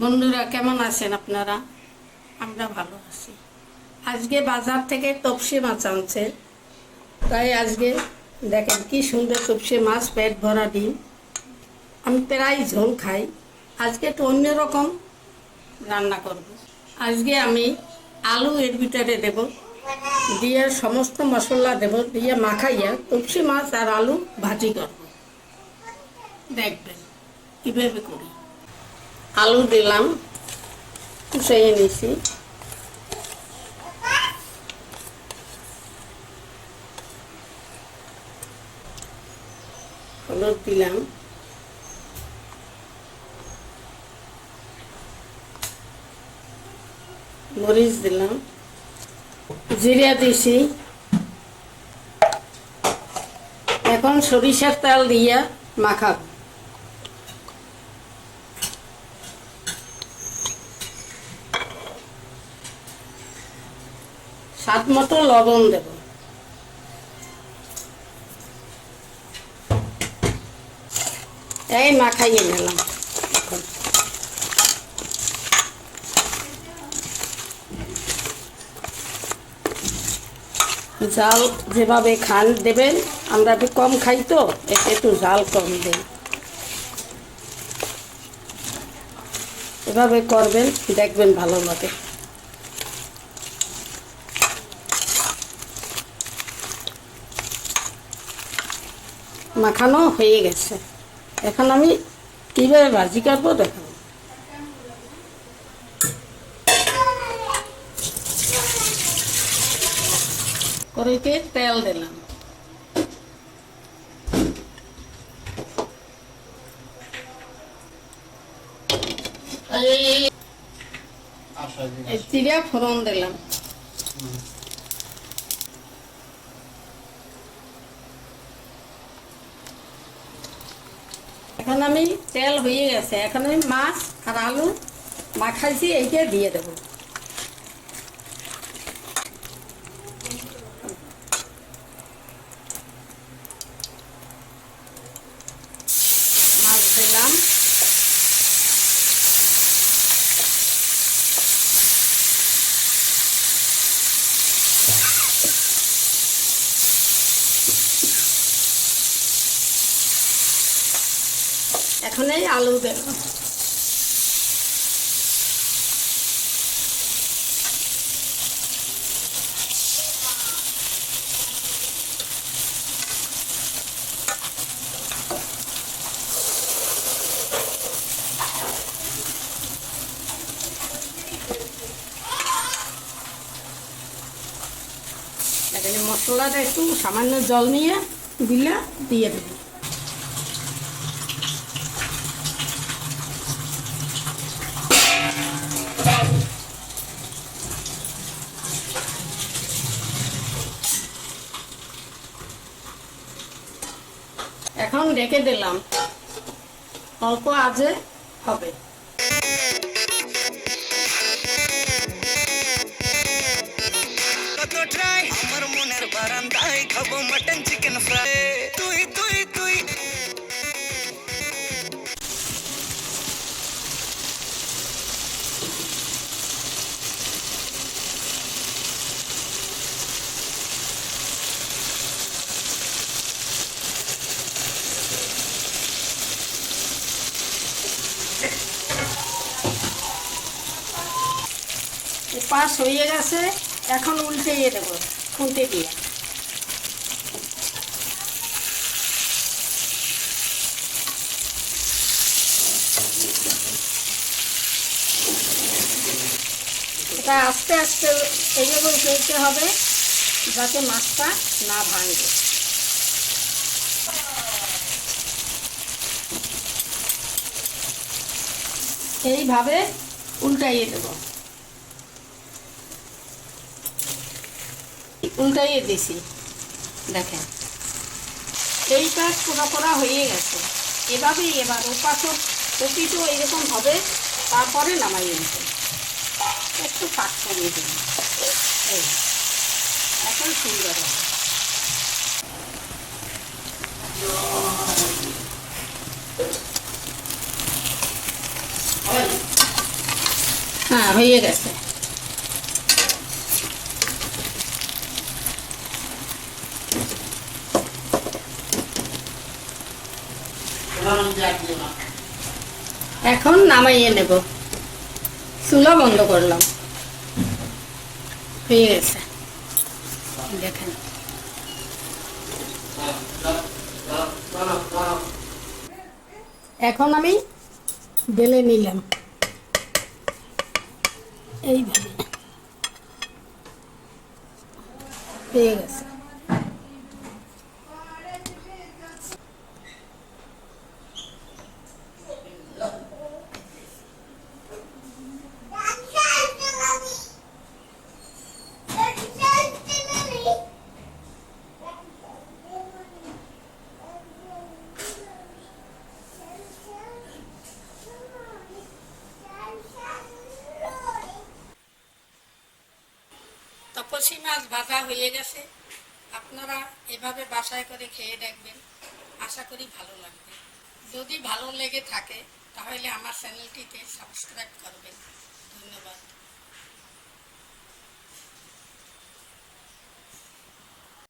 বন্ধুরা কেমন আছেন আপনারা? আমরা ভালো আছি। আজকে বাজার থেকে তপসি মাছ আনছে, তাই আজকে দেখেন কি সুন্দর তপসি মাছ, পেট ভরা ডিম। আমি প্রায় ঝোল খাই, আজকে একটু অন্যরকম রান্না করব। আজকে আমি আলু এর ভিতরে দেব, দিয়ে সমস্ত মশলা দেব, দিয়ে মাখাইয়া তপসি মাছ আর আলু ভাজি করব। দেখবেন কীভাবে করি। আলু দিলাম, কুচিয়ে নিছি, হলুদ দিলাম, মরিচ দিলাম, জিরা দিছি। এখন সরিষার তেল দিয়ে মাখাবো। স্বাদ মতো লবণ দেব। এই মাখাইয়ে নিলাম। এখন জাল যেভাবে খান দেবেন, আমরা একটু কম খাই তো একটু জাল কম দেই। এভাবে করবেন, দেখবেন ভালো লাগে। মাখানো হয়ে গেছে, এখন আমি কীভাবে ভাজি করবো দেখুন। কড়াইতে তেল দিলাম, জিরা ফোড়ন দিলাম, এখন আমি তেল হয়ে গেছে, এখন আমি মাছ আর আলু মাখাইছি এইটা দিয়ে দেব। মাছ দিলাম, এখন এই আলু দেব। এখানে মশলাটা একটু সামান্য জল নিয়ে দিলে দিয়ে দেব। এখন রেখে দিলাম, অল্প আঁচে হবে। আমার মনের বারান্দায় খাবো মটন চিকেন ফ্রাই, তুই তুই তুই। পাশ হয়ে গেছে, এখন উল্টিয়ে দেব খুন্তি দিয়ে। এটা আস্তে আস্তে এইভাবে উল্টে হবে যাতে মাছটা না ভাঙে। এইভাবে উল্টাইয়ে দেব। উল্টাইয়ে দিছি, দেখেন এই পাশ পোড়া পোড়া হয়ে গেছে। এভাবেই এবার ওপাশও প্রতিটো এরকম হবে, তারপরে নামাইয়ে নিতে একটু পাক করিয়ে দিন। এই এখন সুন্দর হবে। হ্যাঁ, হয়ে গেছে। এখন নামাইয়ে নেব, চুলা বন্ধ করলাম। হয়ে গেছে, দেখেন। এখন আমি বেলে নিলাম এইভাবে, হয়ে গেছে। তপসী মাছ ভাজা হয়ে গেছে। আপনারা এভাবে বাসায় করে খেয়ে দেখবেন, আশা করি ভালো লাগবে। যদি ভালো লেগে থাকে তাহলে আমার চ্যানেলটিতে সাবস্ক্রাইব করবেন।